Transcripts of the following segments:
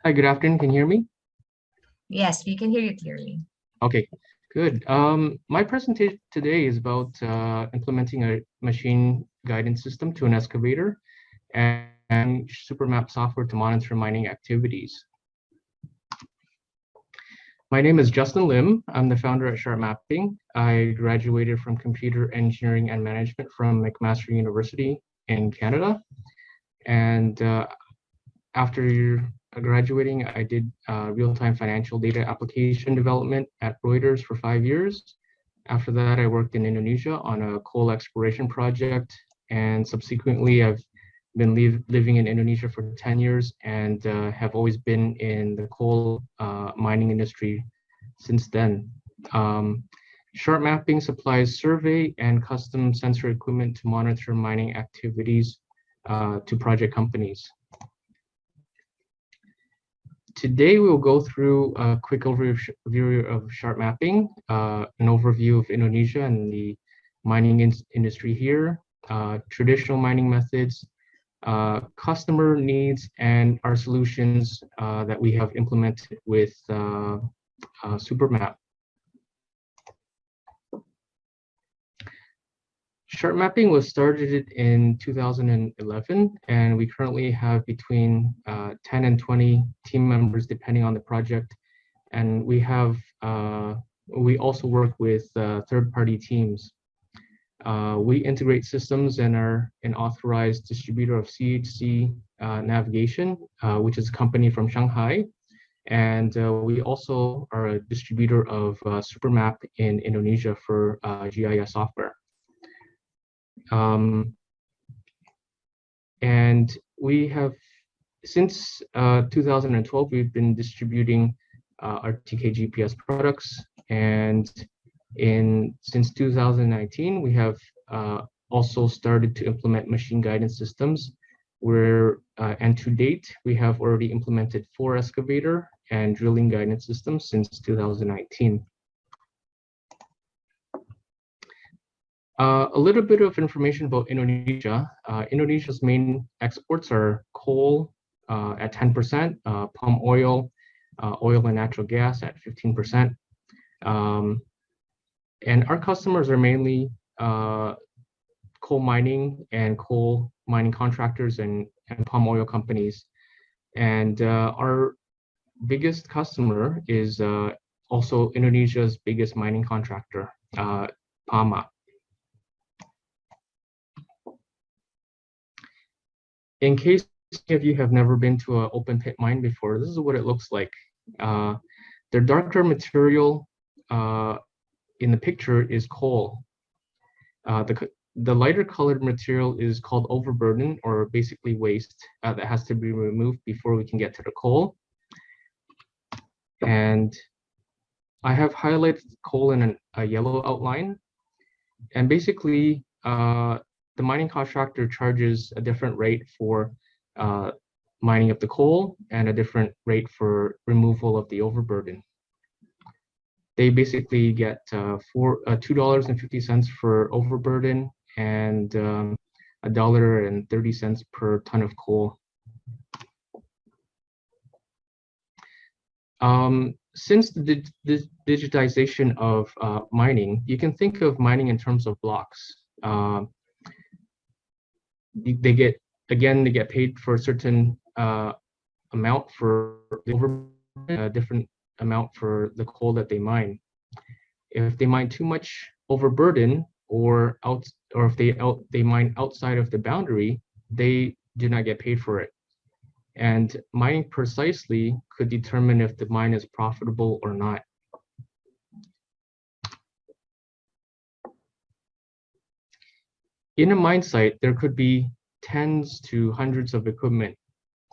Hi, good afternoon. Can you hear me? Yes, we can hear you clearly. Okay, good. My presentation today is about implementing a machine guidance system to an excavator and Supermap software to monitor mining activities. My name is Justin Lim. I'm the founder at SharpMapping. I graduated from computer engineering and management from McMaster University in Canada. And after graduating, I did real-time financial data application development at Reuters for 5 years. After that, I worked in Indonesia on a coal exploration project, and subsequently, I've been living in Indonesia for 10 years and have always been in the coal mining industry since then. SharpMapping supplies survey and custom sensor equipment to monitor mining activities to project companies. Today, we'll go through a quick overview of SharpMapping, an overview of Indonesia and the mining industry here, traditional mining methods, customer needs, and our solutions that we have implemented with Supermap. SharpMapping was started in 2011, and we currently have between 10 and 20 team members, depending on the project. And we also work with third-party teams. We integrate systems and are an authorized distributor of CHC Navigation, which is a company from Shanghai. And we also are a distributor of Supermap in Indonesia for GIS software. And we have, since 2012, we've been distributing our TK GPS products. And since 2019, we have also started to implement machine guidance systems and to date, we have already implemented 4 excavator and drilling guidance systems since 2019. A little bit of information about Indonesia. Indonesia's main exports are coal at 10%, palm oil, oil and natural gas at 15%. And our customers are mainly coal mining and coal mining contractors and palm oil companies. And our biggest customer is also Indonesia's biggest mining contractor, PAMA. In case any of you have never been to an open pit mine before, this is what it looks like. The darker material in the picture is coal. The lighter colored material is called overburden, or basically waste, that has to be removed before we can get to the coal. And I have highlighted coal in a yellow outline. And basically, the mining contractor charges a different rate for mining up the coal and a different rate for removal of the overburden. They basically get $2.50 for overburden and $1.30 per ton of coal. Since the digitization of mining, you can think of mining in terms of blocks. They get paid for a certain amount for the overburden, a different amount for the coal that they mine. If they mine too much overburden, or if they mine outside of the boundary, they do not get paid for it. And mining precisely could determine if the mine is profitable or not. In a mine site, there could be tens to hundreds of equipment,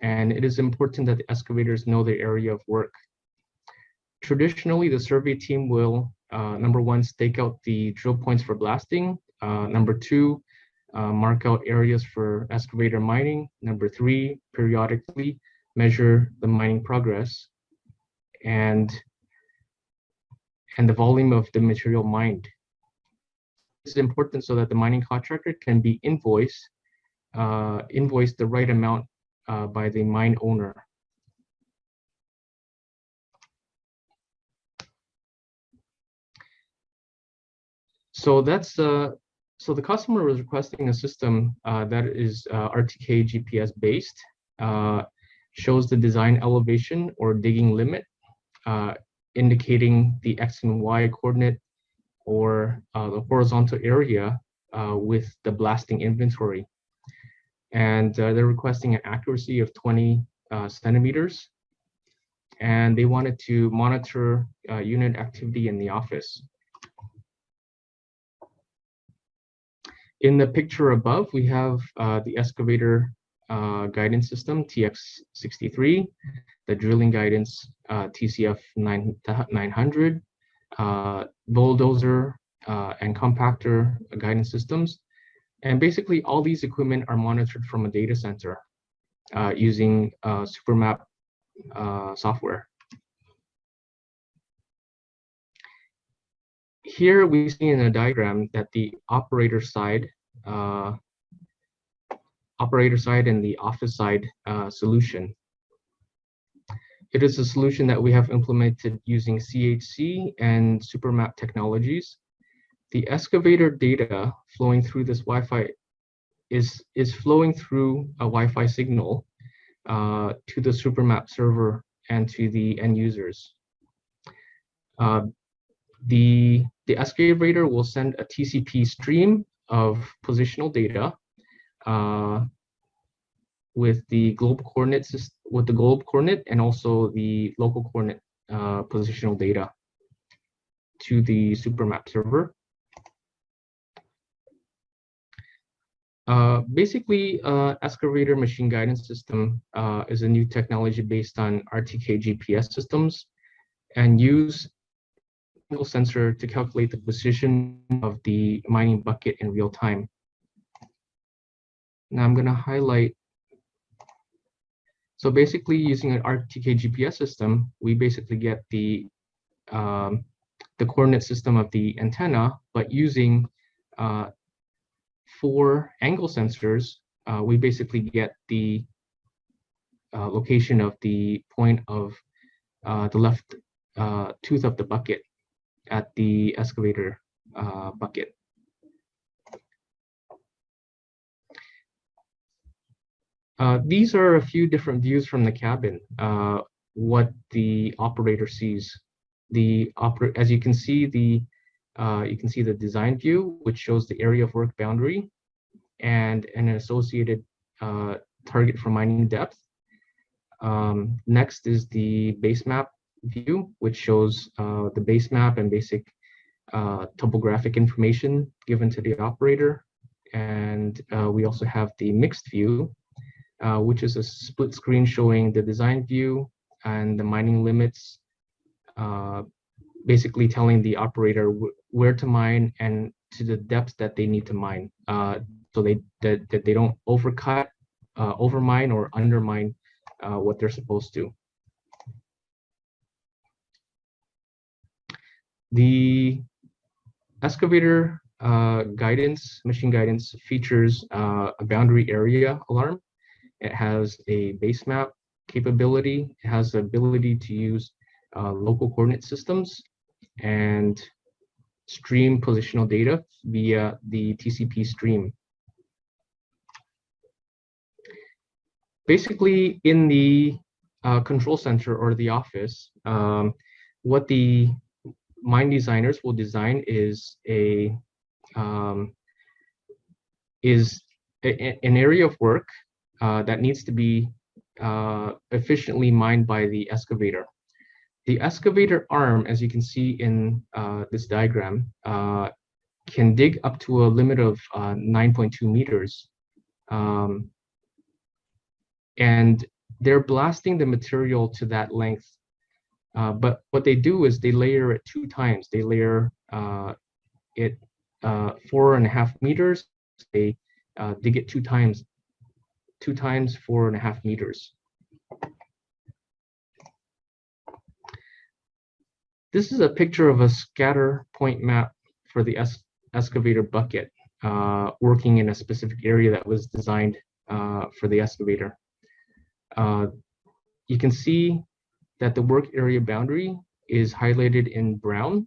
and it is important that the excavators know their area of work. Traditionally, the survey team will, number 1, stake out the drill points for blasting. Number 2, mark out areas for excavator mining. Number 3, periodically measure the mining progress and the volume of the material mined. This is important so that the mining contractor can be invoiced the right amount by the mine owner. So so the customer was requesting a system that is RTK GPS based, shows the design elevation or digging limit, indicating the X and Y coordinate or the horizontal area with the blasting inventory. And they're requesting an accuracy of 20 centimeters. And they wanted to monitor unit activity in the office. In the picture above, we have the excavator guidance system, TX63, the drilling guidance, TCF 900, bulldozer and compactor guidance systems. And basically, all these equipment are monitored from a data center using Supermap software. Here we see in a diagram that the operator side and the office side solution. It is a solution that we have implemented using CHC and Supermap technologies. The excavator data flowing through this Wi-Fi is flowing through a Wi-Fi signal to the Supermap server and to the end users. The excavator will send a TCP stream of positional data with the globe coordinate and also the local coordinate positional data to the Supermap server. Basically, excavator machine guidance system is a new technology based on RTK GPS systems and use a sensor to calculate the position of the mining bucket in real time. Now I'm going to highlight. So basically, using an RTK GPS system, we basically get the coordinate system of the antenna, but using 4 angle sensors, we basically get the location of the point of the left tooth of the bucket at the excavator bucket. These are a few different views from the cabin, what the operator sees. As you can see, the design view, which shows the area of work boundary and an associated target for mining depth. Next is the base map view, which shows the base map and basic topographic information given to the operator. And we also have the mixed view, which is a split screen showing the design view and the mining limits, basically telling the operator where to mine and to the depth that they need to mine, so that they don't overcut, overmine, or undermine what they're supposed to. The excavator machine guidance features a boundary area alarm. It has a base map capability. It has the ability to use local coordinate systems and stream positional data via the TCP stream. Basically, in the control center or the office, what the mine designers will design is an area of work that needs to be efficiently mined by the excavator. The excavator arm, as you can see in this diagram, can dig up to a limit of 9.2 meters. And they're blasting the material to that length. But what they do is they layer it 2 times. They layer it 4.5 meters. They dig it 2 times 4.5 meters. This is a picture of a scatter point map for the excavator bucket working in a specific area that was designed for the excavator. You can see that the work area boundary is highlighted in brown.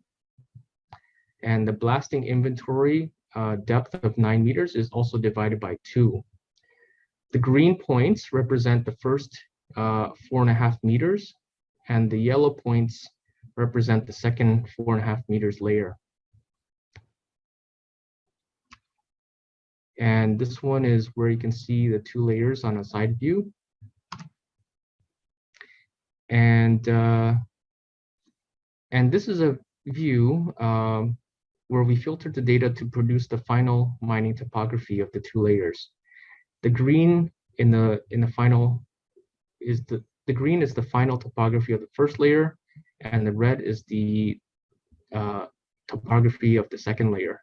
And the blasting inventory depth of 9 meters is also divided by 2. The green points represent the first 4.5 meters, and the yellow points represent the second 4.5 meters layer. And this one is where you can see the 2 layers on a side view. And this is a view where we filtered the data to produce the final mining topography of the 2 layers. The green in the final is the green is the final topography of the first layer, and the red is the topography of the second layer.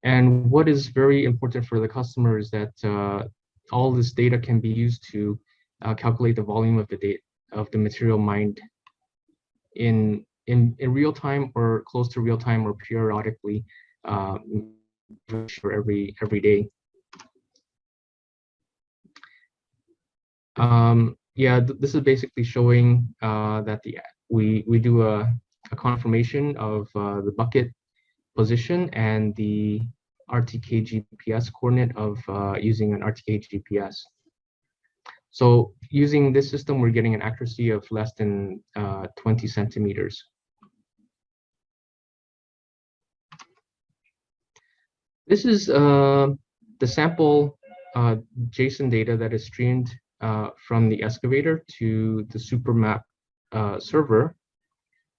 And what is very important for the customer is that all this data can be used to calculate the volume of the material mined in real time or close to real time or periodically for every day. Yeah, this is basically showing that we do a confirmation of the bucket position and the RTK GPS coordinate of using an RTK GPS. So using this system, we're getting an accuracy of less than 20 centimeters. This is the sample JSON data that is streamed from the excavator to the Supermap server,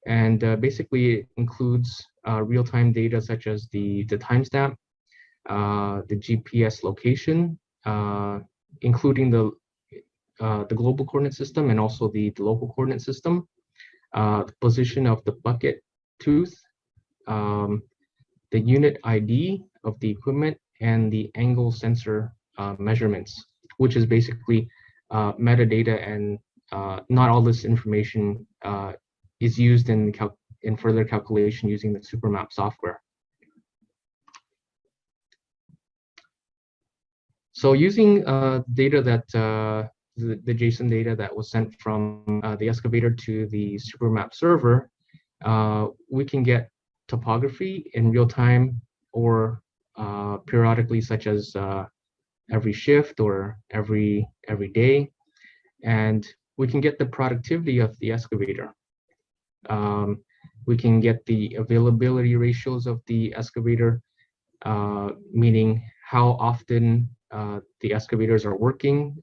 and basically it includes real-time data such as the timestamp, the GPS location, including the global coordinate system and also the local coordinate system, the position of the bucket tooth, the unit ID of the equipment, and the angle sensor measurements, which is basically metadata, and not all this information is used in further calculation using the Supermap software. So using data that the JSON data that was sent from the excavator to the Supermap server, we can get topography in real time or periodically, such as every shift or every day, and we can get the productivity of the excavator. We can get the availability ratios of the excavator, meaning how often the excavators are working.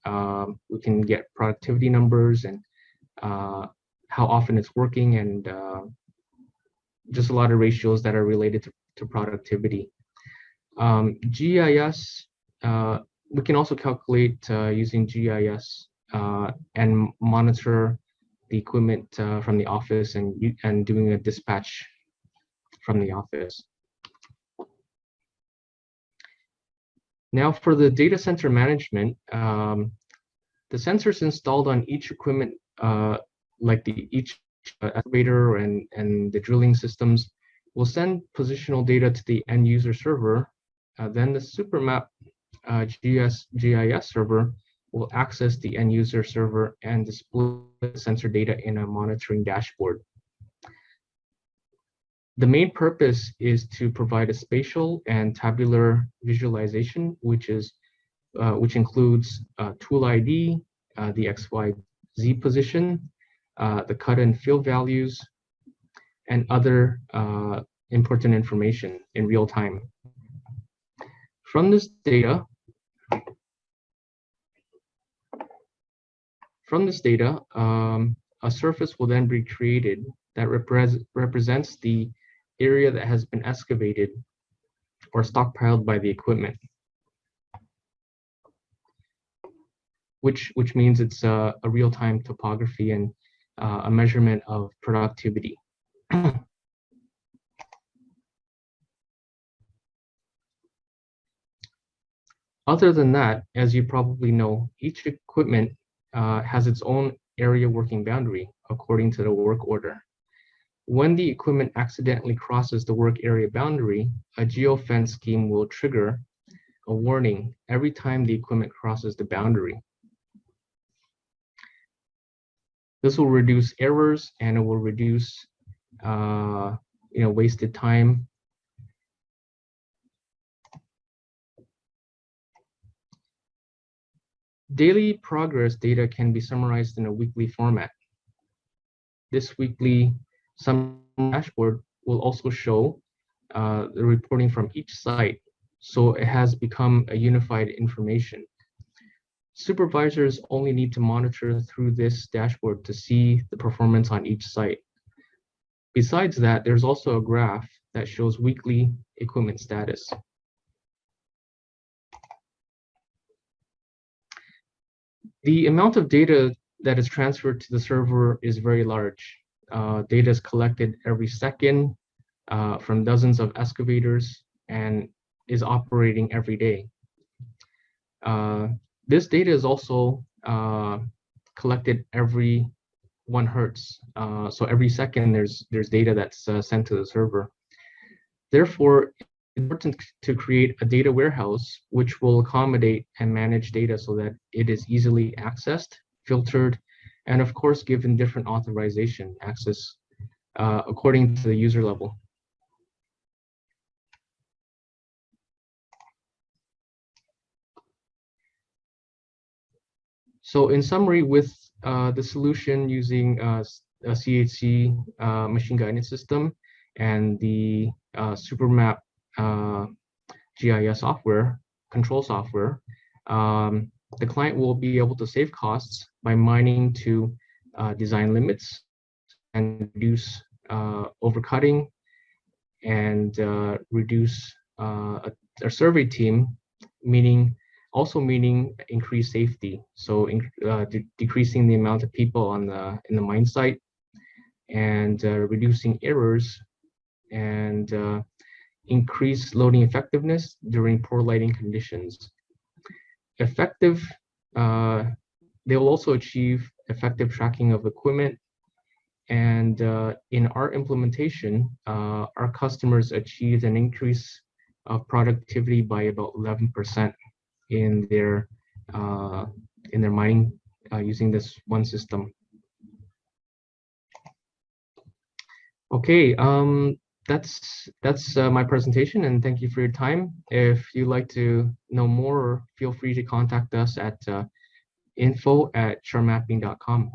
We can get productivity numbers and how often it's working, and just a lot of ratios that are related to productivity. GIS, we can also calculate using GIS and monitor the equipment from the office and doing a dispatch from the office. Now for the data center management, the sensors installed on each equipment, like each excavator and the drilling systems, will send positional data to the end user server. Then the Supermap GIS server will access the end user server and display sensor data in a monitoring dashboard. The main purpose is to provide a spatial and tabular visualization, which includes tool ID, the XYZ position, the cut and fill values, and other important information in real time. From this data, a surface will then be created that represents the area that has been excavated or stockpiled by the equipment, which means it's a real-time topography and a measurement of productivity. Other than that, as you probably know, each equipment has its own area working boundary according to the work order. When the equipment accidentally crosses the work area boundary, a geofence scheme will trigger a warning every time the equipment crosses the boundary. This will reduce errors, and it will reduce wasted time. Daily progress data can be summarized in a weekly format. This weekly summary dashboard will also show the reporting from each site, so it has become a unified information. Supervisors only need to monitor through this dashboard to see the performance on each site. Besides that, there's also a graph that shows weekly equipment status. The amount of data that is transferred to the server is very large. Data is collected every second from dozens of excavators and is operating every day. This data is also collected every 1 hertz. So every second there's data that's sent to the server. Therefore, it's important to create a data warehouse which will accommodate and manage data so that it is easily accessed, filtered, and of course given different authorization access according to the user level. So in summary, with the solution using a CHC machine guidance system and the Supermap GIS software, control software, the client will be able to save costs by mining to design limits and reduce overcutting and reduce a survey team, meaning increased safety. So decreasing the amount of people in the mine site and reducing errors and increase loading effectiveness during poor lighting conditions. They will also achieve effective tracking of equipment. And in our implementation, our customers achieved an increase of productivity by about 11% in their mining using this one system. Okay, that's my presentation, and thank you for your time. If you'd like to know more, feel free to contact us at info@sharpmapping.com.